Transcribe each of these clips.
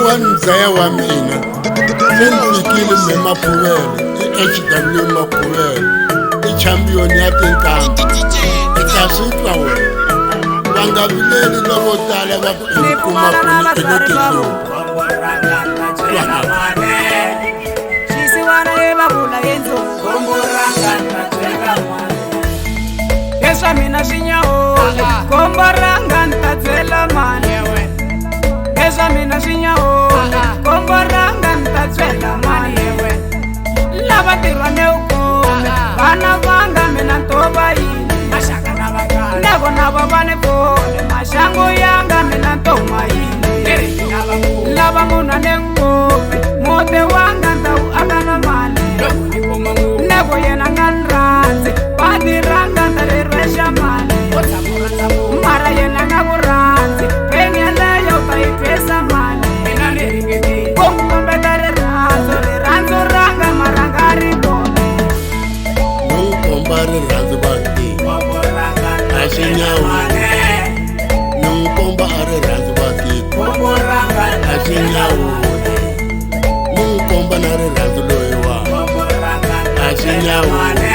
wanzaya wa mina senfikile memapuvele i-HW mapuvele i-champion ya tintambu i ta switwa wena va nga vileli lavo tala va ku kuma kuni elekehlweni Esa mina sinyahole kombo ranga ntatsela mani Esa mina sinyahole kombo ranga ntatsela mani Lava tirwane ukome vana vanga mina ntoba yini Nego nava vane pole mashango yanga mina ntoma yini Lava muna nengome mote wanga ntau akana mani Nego yena nganranze pati ranga ntarirwesha mani Mara yena ngaburanze penyeleyo taitwesa mani Kumbe tare ranzo ranga marangari bone nungikomba rirhandzu vati axinyawule nungikomba a rirhandzu vatiko axinyawule nungikomba na rirhandzu loyiwa axinyawule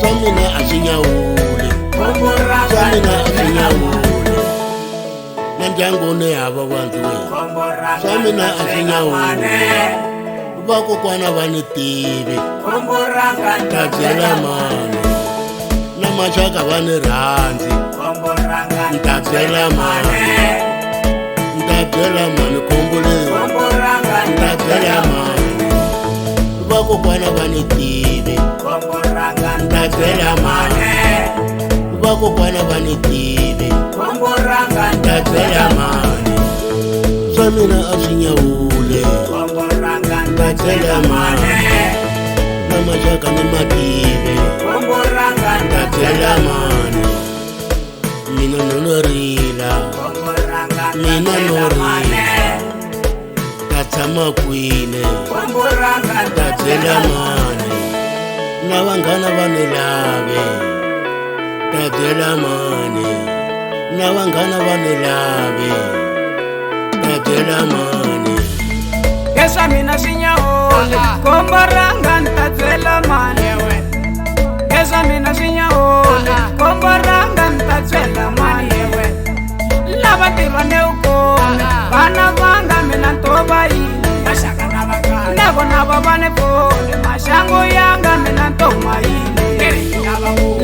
swa mina axinyawule swa mina axinyawule na ndyangu ni hava vandziweni swa mina axinyawule vakokwana va ni tivi ta byela mani na maxaka va ni rhandzi nta byela mani khombo leyi nta byela mani vakokwana va ni tivi nta byela mani vakokwana va ni tivi nta byela mani swa mina a swi nyawule nta byela mani na maxaka ni mativi nta byela mani mina no rila ta tshama kwile ta byela mani na vanghana va ni lave ta byela mani na vanghana va ni lave ta byela mani Esa mina sinyahole kombo ranga ntatsela mani Esa mina sinyahole kombo ranga ntatsela mani Lava tirwane ukome vana vanga mina ntoba yini Nego nava vane pole mashango yanga mina ntoma yini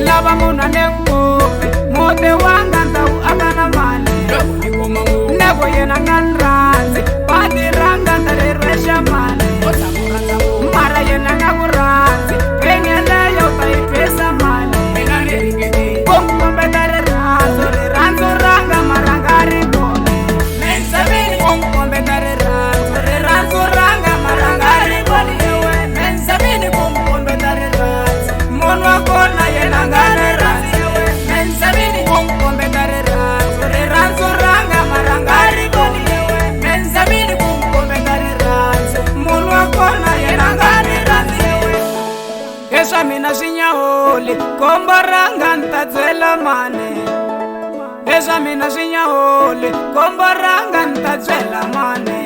Lava muna nengome mote wanga ntau akana mani Nego yena nganranze pati ranga ntarirwesha mani Mara yena ngaburanze penyeleyo taitwesa mani Kumbe tare ranzo ranga marangari bone Kumbe tare ranzo ranga marangari bone Kumbe tare ranzo mono akona yena ngane ranzo Kumbe tare ranzo ranga marangari bone Kumbe tare ranzo mono akona yena ngane ranzo Esa mina sinyahole kombo ranga ntatsela mani Esa mina sinyahole kombo ranga ntatsela mani